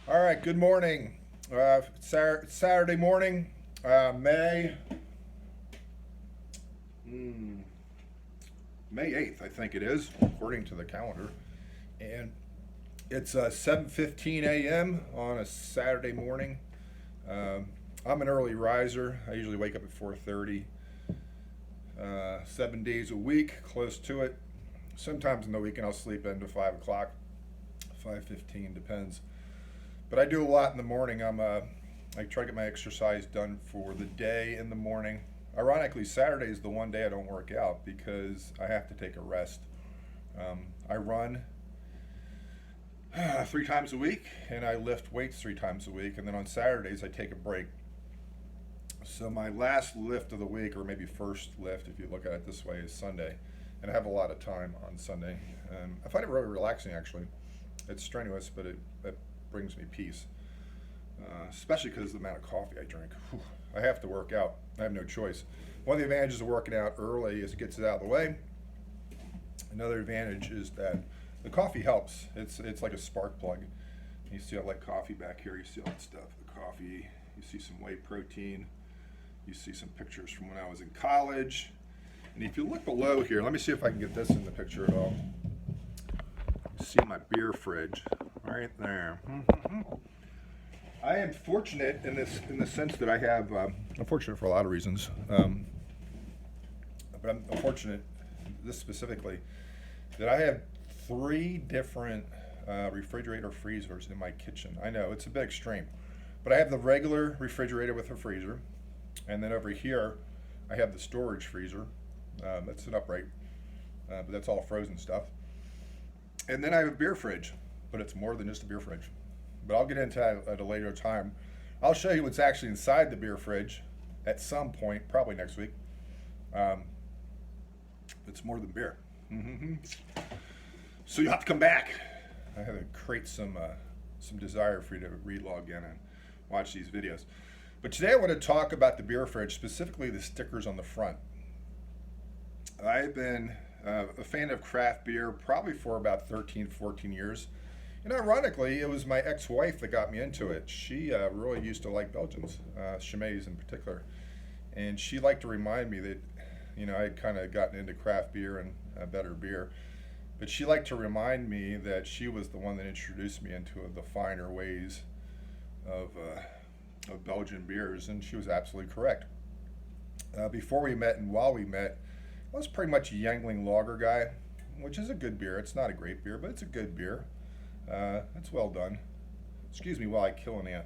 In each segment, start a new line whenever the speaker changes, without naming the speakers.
All right, good morning. Saturday morning, May mm, May 8th, I think it is, according to the calendar. And it's 7:15 a.m. on a Saturday morning. Um, I'm an early riser. I usually wake up at 4:30, 7 days a week, close to it. Sometimes in the weekend I'll sleep into 5 o'clock, 5:15, depends. But I do a lot in the morning. I try to get my exercise done for the day in the morning. Ironically, Saturday is the one day I don't work out because I have to take a rest. I run 3 times a week and I lift weights 3 times a week. And then on Saturdays, I take a break. So my last lift of the week, or maybe first lift, if you look at it this way, is Sunday. And I have a lot of time on Sunday. I find it really relaxing, actually. It's strenuous, but it brings me peace, especially because of the amount of coffee I drink. Whew. I have to work out. I have no choice. One of the advantages of working out early is it gets it out of the way. Another advantage is that the coffee helps. It's like a spark plug. You see, I like coffee back here. You see all that stuff. The coffee. You see some whey protein. You see some pictures from when I was in college. And if you look below here, let me see if I can get this in the picture at all. You see my beer fridge right there. I am fortunate in the sense that I have. I'm fortunate for a lot of reasons, but I'm fortunate this specifically that I have 3 different refrigerator freezers in my kitchen. I know it's a bit extreme, but I have the regular refrigerator with a freezer, and then over here I have the storage freezer. That's an upright, but that's all frozen stuff. And then I have a beer fridge, but it's more than just a beer fridge. But I'll get into that at a later time. I'll show you what's actually inside the beer fridge at some point, probably next week. Um, it's more than beer. Mm-hmm. So you'll have to come back. I have to create some desire for you to relog in and watch these videos. But today I want to talk about the beer fridge, specifically the stickers on the front. I've been a fan of craft beer probably for about 13, 14 years. And ironically, it was my ex-wife that got me into it. She really used to like Belgians, Chimay's in particular. And she liked to remind me that, I had kind of gotten into craft beer and better beer. But she liked to remind me that she was the one that introduced me into the finer ways of Belgian beers. And she was absolutely correct. Before we met and while we met, I was pretty much a Yangling Lager guy, which is a good beer. It's not a great beer, but it's a good beer. It's well done. Excuse me while I kill an ant.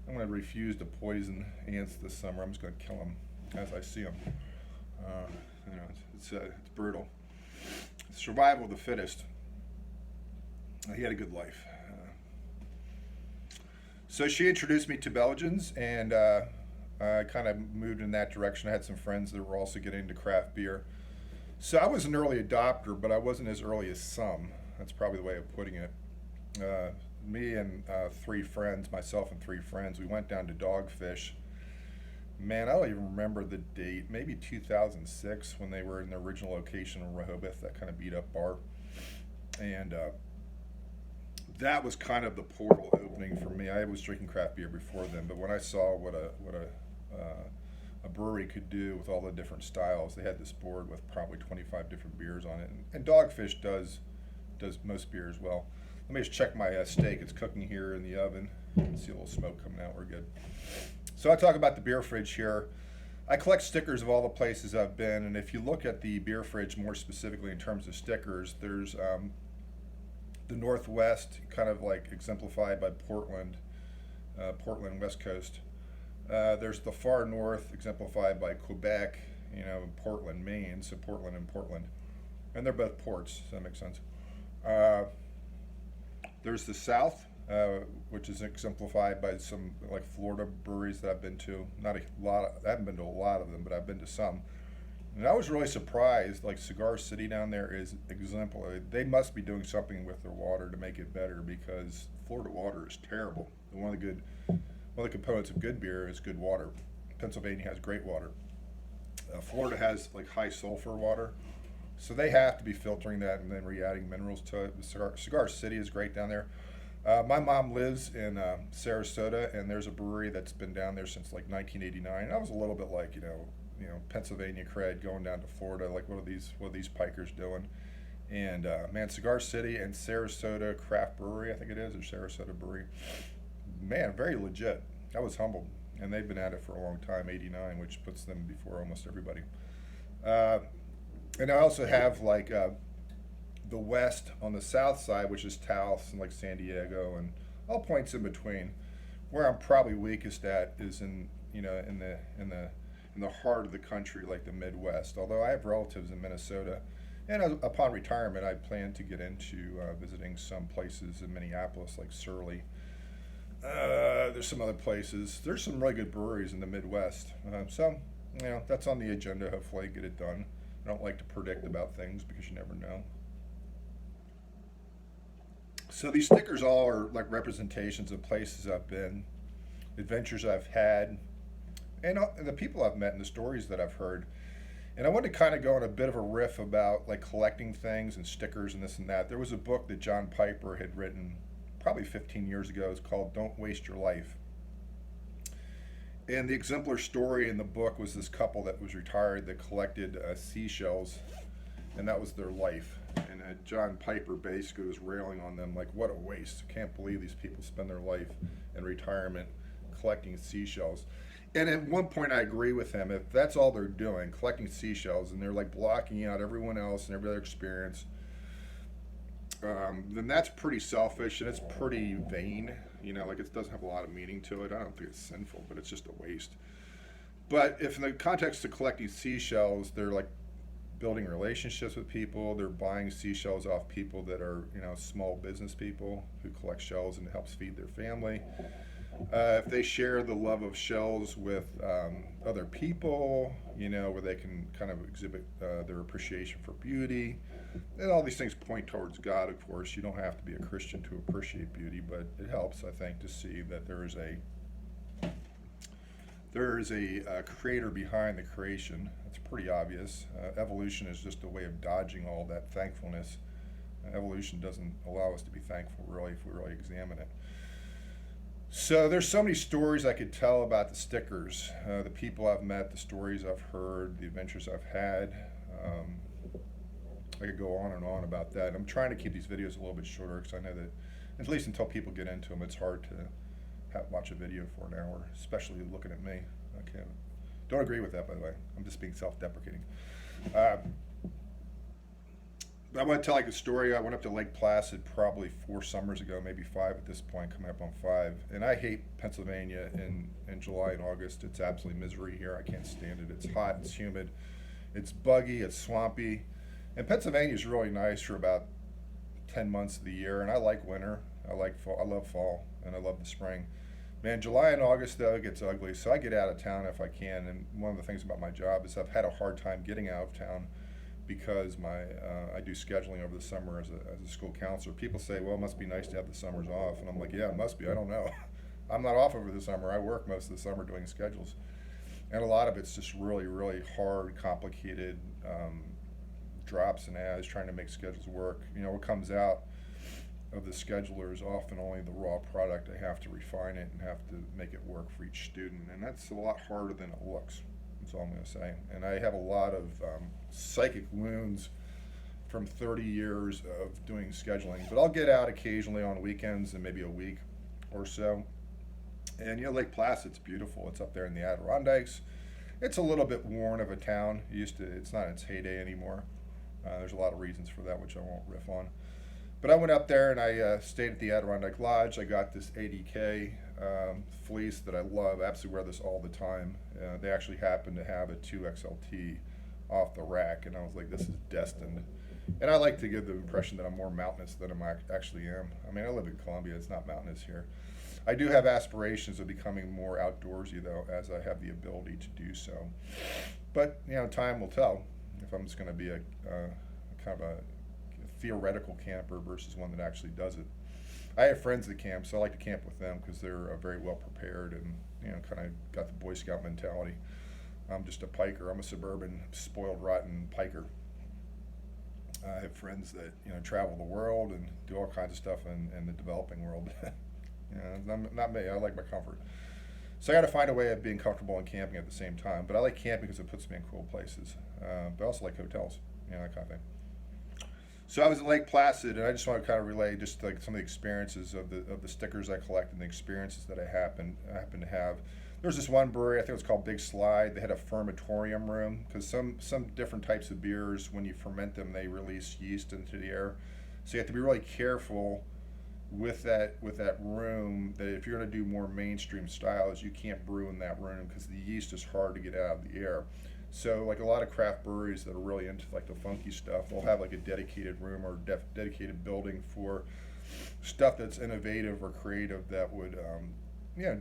I'm going to refuse to poison ants this summer. I'm just going to kill them as I see them. It's brutal. Survival of the fittest. He had a good life. So she introduced me to Belgians, and I kind of moved in that direction. I had some friends that were also getting into craft beer. So I was an early adopter, but I wasn't as early as some. That's probably the way of putting it. Me and 3 friends, myself and 3 friends, we went down to Dogfish. Man, I don't even remember the date. Maybe 2006 when they were in their original location in Rehoboth, that kind of beat up bar. And that was kind of the portal opening for me. I was drinking craft beer before then, but when I saw what a brewery could do with all the different styles, they had this board with probably 25 different beers on it, and Dogfish does most beers well. Let me just check my steak. It's cooking here in the oven. See a little smoke coming out. We're good. So I talk about the beer fridge here. I collect stickers of all the places I've been, and if you look at the beer fridge more specifically in terms of stickers, there's the Northwest, kind of like exemplified by Portland, West Coast. There's the far north, exemplified by Quebec, Portland, Maine, so Portland and Portland. And they're both ports, so that makes sense. There's the south, which is exemplified by some like Florida breweries that I've been to. Not a lot. I haven't been to a lot of them, but I've been to some. And I was really surprised. Like Cigar City down there is exemplary. They must be doing something with their water to make it better because Florida water is terrible. And one of the components of good beer is good water. Pennsylvania has great water. Florida has like high sulfur water, so they have to be filtering that and then re-adding minerals to it. Cigar City is great down there. My mom lives in Sarasota, and there's a brewery that's been down there since like 1989. I was a little bit like, Pennsylvania cred going down to Florida. Like, what are these pikers doing? And man, Cigar City and Sarasota Craft Brewery, I think it is, or Sarasota Brewery. Man, very legit. I was humbled, and they've been at it for a long time, '89, which puts them before almost everybody. Uh, and I also have like the West on the south side, which is Taos and like San Diego and all points in between. Where I'm probably weakest at is in the heart of the country, like the Midwest. Although I have relatives in Minnesota, and upon retirement, I plan to get into visiting some places in Minneapolis, like Surly. There's some other places. There's some really good breweries in the Midwest. So that's on the agenda. Hopefully, get it done. I don't like to predict about things because you never know. So these stickers all are like representations of places I've been, adventures I've had, and the people I've met and the stories that I've heard. And I want to kind of go on a bit of a riff about like collecting things and stickers and this and that. There was a book that John Piper had written probably 15 years ago. It's called Don't Waste Your Life. And the exemplar story in the book was this couple that was retired that collected seashells, and that was their life. And John Piper basically was railing on them like, what a waste. Can't believe these people spend their life in retirement collecting seashells. And at one point, I agree with him. If that's all they're doing, collecting seashells, and they're like blocking out everyone else and every other experience, then that's pretty selfish and it's pretty vain. Like it doesn't have a lot of meaning to it. I don't think it's sinful, but it's just a waste. But if in the context of collecting seashells, they're like building relationships with people, they're buying seashells off people that are, small business people who collect shells and it helps feed their family. If they share the love of shells with other people, where they can kind of exhibit their appreciation for beauty, and all these things point towards God, of course. You don't have to be a Christian to appreciate beauty, but it helps, I think, to see that there is a creator behind the creation. It's pretty obvious. Evolution is just a way of dodging all that thankfulness. Evolution doesn't allow us to be thankful, really, if we really examine it. So there's so many stories I could tell about the stickers, the people I've met, the stories I've heard, the adventures I've had. I could go on and on about that. I'm trying to keep these videos a little bit shorter because I know that, at least until people get into them, it's hard to watch a video for an hour, especially looking at me. Don't agree with that, by the way. I'm just being self-deprecating. I want to tell like a story. I went up to Lake Placid probably 4 summers ago, maybe 5 at this point, coming up on 5. And I hate Pennsylvania in July and August. It's absolutely misery here. I can't stand it. It's hot, it's humid, it's buggy, it's swampy. And Pennsylvania is really nice for about 10 months of the year. And I like winter. I like fall. I love fall, and I love the spring. Man, July and August, though, it gets ugly. So I get out of town if I can. And one of the things about my job is I've had a hard time getting out of town because I do scheduling over the summer as a school counselor. People say, well, it must be nice to have the summers off. And I'm like, yeah, it must be. I don't know. I'm not off over the summer. I work most of the summer doing schedules. And a lot of it's just really, really hard, complicated drops and adds, trying to make schedules work. What comes out of the scheduler is often only the raw product. I have to refine it and have to make it work for each student. And that's a lot harder than it looks. That's all I'm going to say. And I have a lot of psychic wounds from 30 years of doing scheduling. But I'll get out occasionally on weekends and maybe a week or so. And Lake Placid's beautiful. It's up there in the Adirondacks. It's a little bit worn of a town. It's not in its heyday anymore. There's a lot of reasons for that, which I won't riff on. But I went up there and I stayed at the Adirondack Lodge. I got this ADK fleece that I love. I absolutely wear this all the time. They actually happen to have a 2XLT off the rack, and I was like, this is destined. And I like to give the impression that I'm more mountainous than I actually am. I mean, I live in Columbia. It's not mountainous here. I do have aspirations of becoming more outdoorsy, though, as I have the ability to do so. But, time will tell if I'm just going to be a kind of a theoretical camper versus one that actually does it. I have friends that camp, so I like to camp with them because they're very well prepared and kind of got the Boy Scout mentality. I'm just a piker. I'm a suburban, spoiled, rotten piker. I have friends that travel the world and do all kinds of stuff in the developing world. Not me. I like my comfort. So I got to find a way of being comfortable and camping at the same time. But I like camping because it puts me in cool places. But I also like hotels, that kind of thing. So I was at Lake Placid, and I just want to kind of relay just like some of the experiences of the stickers I collect and the experiences that I happen to have. There's this one brewery, I think it was called Big Slide. They had a fermentorium room because some different types of beers, when you ferment them, they release yeast into the air. So you have to be really careful with that room, that if you're going to do more mainstream styles, you can't brew in that room because the yeast is hard to get out of the air. So like a lot of craft breweries that are really into like the funky stuff, they'll have like a dedicated room or dedicated building for stuff that's innovative or creative that would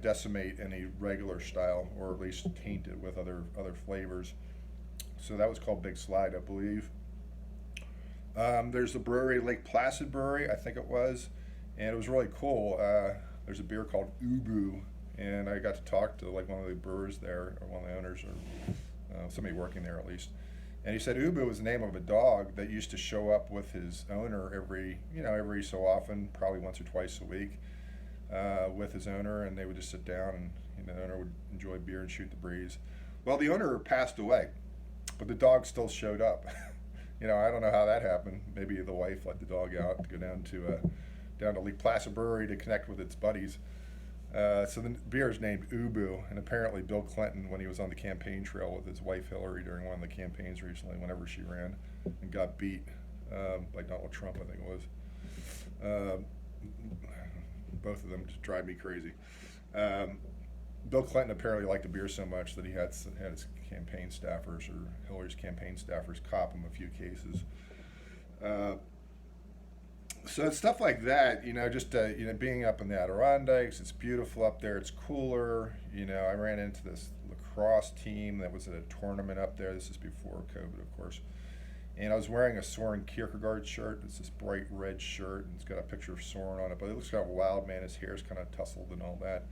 decimate any regular style, or at least taint it with other flavors. So that was called Big Slide, I believe. There's the brewery, Lake Placid Brewery, I think it was, and it was really cool. There's a beer called Ubu, and I got to talk to like one of the brewers there, or one of the owners, or somebody working there at least. And he said Ubu was the name of a dog that used to show up with his owner every so often, probably once or twice a week, with his owner, and they would just sit down, and the owner would enjoy beer and shoot the breeze. Well, the owner passed away, but the dog still showed up. I don't know how that happened. Maybe the wife let the dog out to go down to Lake Placid Brewery to connect with its buddies. So the beer is named Ubu, and apparently Bill Clinton, when he was on the campaign trail with his wife Hillary during one of the campaigns recently, whenever she ran and got beat by Donald Trump, I think it was. Both of them just drive me crazy. Bill Clinton apparently liked the beer so much that he had his campaign staffers, or Hillary's campaign staffers, cop him a few cases. So it's stuff like that, just being up in the Adirondacks. It's beautiful up there. It's cooler. I ran into this lacrosse team that was at a tournament up there. This is before COVID, of course. And I was wearing a Soren Kierkegaard shirt. It's this bright red shirt, and it's got a picture of Soren on it. But it looks kind of wild, man. His hair's kind of tousled and all that.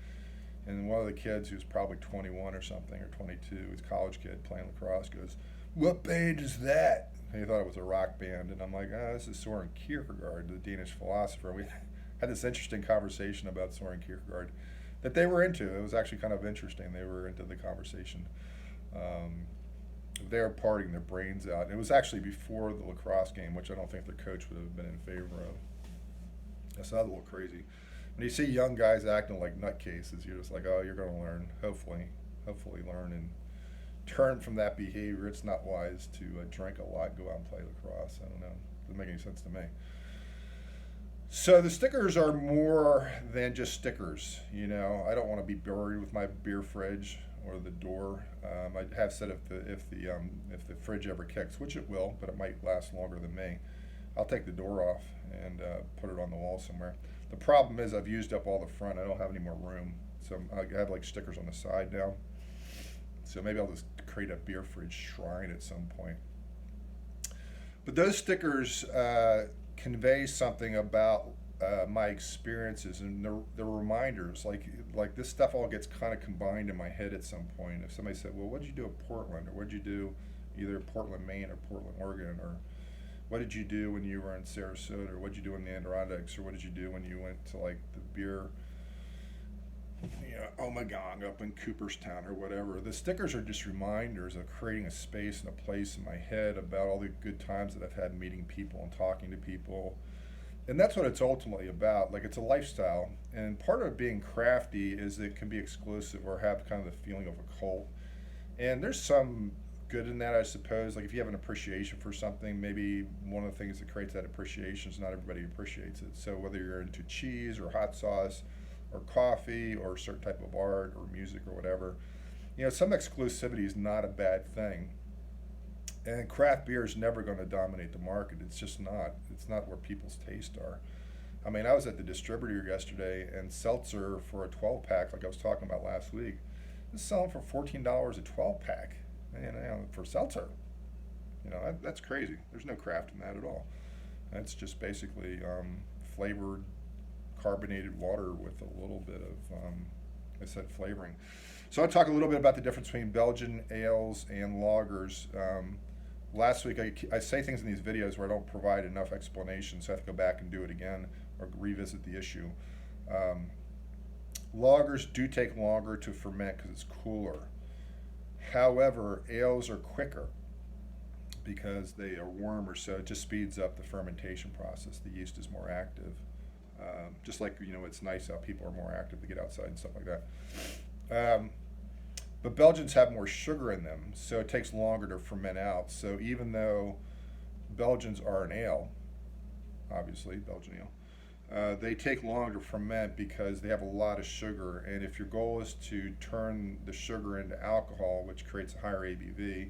And one of the kids, who's probably 21 or something, or 22, he's a college kid playing lacrosse, goes, "What band is that?" And he thought it was a rock band, and I'm like, this is Soren Kierkegaard, the Danish philosopher. We had this interesting conversation about Soren Kierkegaard that they were into. It was actually kind of interesting. They were into the conversation. They were partying their brains out. And it was actually before the lacrosse game, which I don't think their coach would have been in favor of. That's not a little crazy. When you see young guys acting like nutcases, you're just like, oh, you're going to learn, hopefully learn and turn from that behavior. It's not wise to drink a lot, go out and play lacrosse. I don't know. Doesn't make any sense to me. So the stickers are more than just stickers. I don't want to be buried with my beer fridge or the door. I have said if the fridge ever kicks, which it will, but it might last longer than me, I'll take the door off and put it on the wall somewhere. The problem is I've used up all the front. I don't have any more room, so I have like stickers on the side now. So maybe I'll just create a beer fridge shrine at some point. But those stickers convey something about my experiences, and they're reminders. Like this stuff all gets kind of combined in my head at some point. If somebody said, well, what did you do at Portland? Or what did you do either Portland, Maine, or Portland, Oregon? Or what did you do when you were in Sarasota? Or what did you do in the Adirondacks? Or what did you do when you went to like the beer Ommegang up in Cooperstown or whatever. The stickers are just reminders of creating a space and a place in my head about all the good times that I've had meeting people and talking to people. And that's what it's ultimately about. Like, it's a lifestyle. And part of being crafty is it can be exclusive or have kind of the feeling of a cult. And there's some good in that, I suppose. Like, if you have an appreciation for something, maybe one of the things that creates that appreciation is not everybody appreciates it. So whether you're into cheese or hot sauce or coffee or a certain type of art or music or whatever, some exclusivity is not a bad thing. And craft beer is never going to dominate the market. It's just not. It's not where people's tastes are. I mean, I was at the distributor yesterday, and seltzer for a 12-pack, like I was talking about last week, is selling for $14 a 12-pack. For seltzer. That's crazy. There's no craft in that at all. That's just basically flavored carbonated water with a little bit of, flavoring. So I'll talk a little bit about the difference between Belgian ales and lagers. last week I say things in these videos where I don't provide enough explanation, so I have to go back and do it again or revisit the issue. Lagers do take longer to ferment because it's cooler. However, ales are quicker because they are warmer, so it just speeds up the fermentation process. The yeast is more active. Just like, it's nice how people are more active to get outside and stuff like that. But Belgians have more sugar in them, so it takes longer to ferment out. So even though Belgians are an ale, obviously, Belgian ale, they take longer to ferment because they have a lot of sugar. And if your goal is to turn the sugar into alcohol, which creates a higher ABV,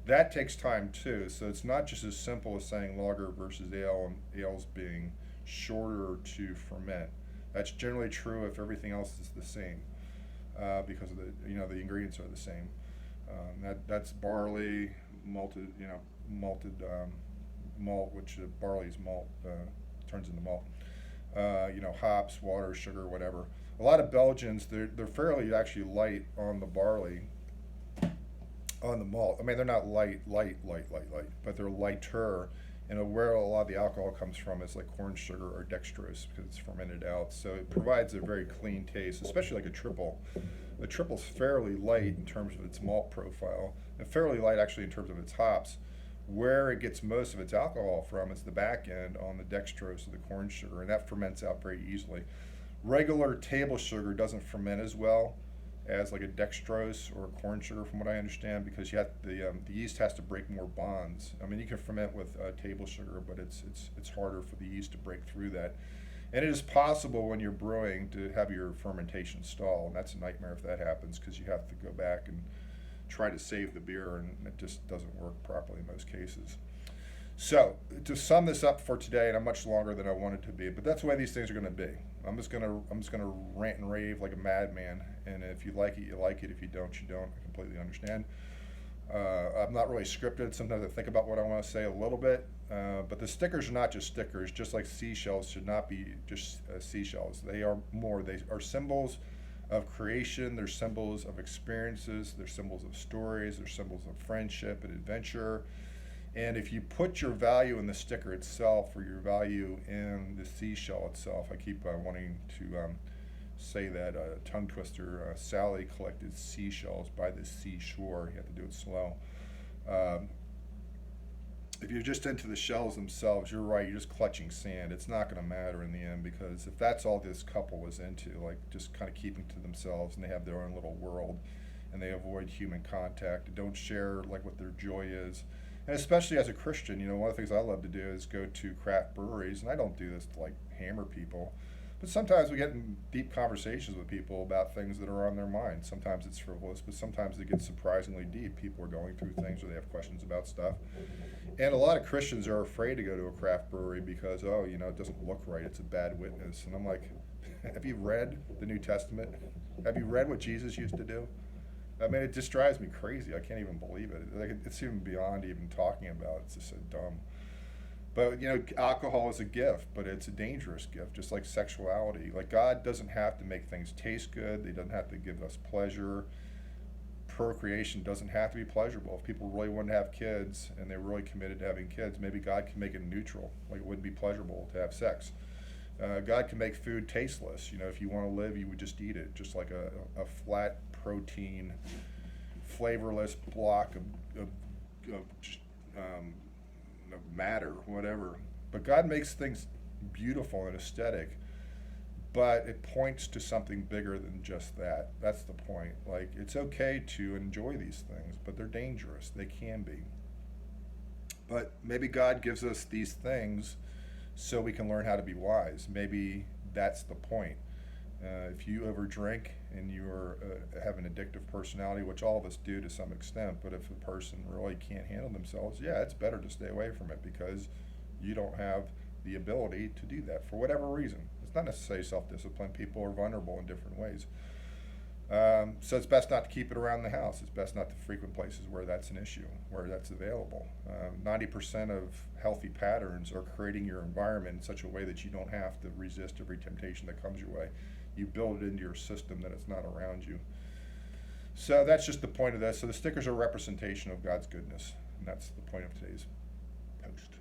that takes time too. So it's not just as simple as saying lager versus ale, and ales being shorter to ferment. That's generally true if everything else is the same, because of the ingredients are the same. That's barley, malted malt, which barley is malt, turns into malt. Hops, water, sugar, whatever. A lot of Belgians, they're fairly actually light on the barley, on the malt. I mean, they're not light, but they're lighter. And where a lot of the alcohol comes from is like corn sugar or dextrose because it's fermented out. So it provides a very clean taste, especially like a triple. The triple's fairly light in terms of its malt profile, and fairly light actually in terms of its hops. Where it gets most of its alcohol from is the back end on the dextrose or the corn sugar, and that ferments out very easily. Regular table sugar doesn't ferment as well as like a dextrose or a corn sugar, from what I understand, because the yeast has to break more bonds. I mean, you can ferment with table sugar, but it's harder for the yeast to break through that. And it is possible when you're brewing to have your fermentation stall, and that's a nightmare if that happens because you have to go back and try to save the beer, and it just doesn't work properly in most cases. So to sum this up for today, and I'm much longer than I wanted to be, but that's the way these things are going to be. I'm just gonna rant and rave like a madman, and if you like it, you like it. If you don't, you don't. I completely understand. I'm not really scripted. Sometimes I think about what I want to say a little bit, but the stickers are not just stickers. Just like seashells should not be just seashells. They are more. They are symbols of creation. They're symbols of experiences. They're symbols of stories. They're symbols of friendship and adventure. And if you put your value in the sticker itself or your value in the seashell itself, I keep wanting to say that tongue twister, Sally collected seashells by the seashore. You have to do it slow. If you're just into the shells themselves, you're right, you're just clutching sand. It's not going to matter in the end, because if that's all this couple was into, like just kind of keeping to themselves, and they have their own little world, and they avoid human contact, and don't share like what their joy is. And especially as a Christian, one of the things I love to do is go to craft breweries, and I don't do this to like hammer people, but sometimes we get in deep conversations with people about things that are on their mind. Sometimes it's frivolous, but sometimes it gets surprisingly deep. People are going through things, or they have questions about stuff. And a lot of Christians are afraid to go to a craft brewery because, it doesn't look right. It's a bad witness. And I'm like, have you read the New Testament? Have you read what Jesus used to do? I mean, it just drives me crazy. I can't even believe it. Like, it's even beyond even talking about. It's just so dumb. But, alcohol is a gift, but it's a dangerous gift, just like sexuality. Like, God doesn't have to make things taste good. He doesn't have to give us pleasure. Procreation doesn't have to be pleasurable. If people really want to have kids and they're really committed to having kids, maybe God can make it neutral. Like, it wouldn't be pleasurable to have sex. God can make food tasteless. If you want to live, you would just eat it, just like a flat protein, flavorless block of matter, whatever. But God makes things beautiful and aesthetic, but it points to something bigger than just that. That's the point. Like, it's okay to enjoy these things, but they're dangerous. They can be. But maybe God gives us these things so we can learn how to be wise. Maybe that's the point. If you overdrink and you have an addictive personality, which all of us do to some extent, but if a person really can't handle themselves, yeah, it's better to stay away from it because you don't have the ability to do that for whatever reason. It's not necessarily self-discipline. People are vulnerable in different ways. So it's best not to keep it around the house. It's best not to frequent places where that's an issue, where that's available. 90% of healthy patterns are creating your environment in such a way that you don't have to resist every temptation that comes your way. You build it into your system that it's not around you. So that's just the point of this. So the stickers are a representation of God's goodness. And that's the point of today's post.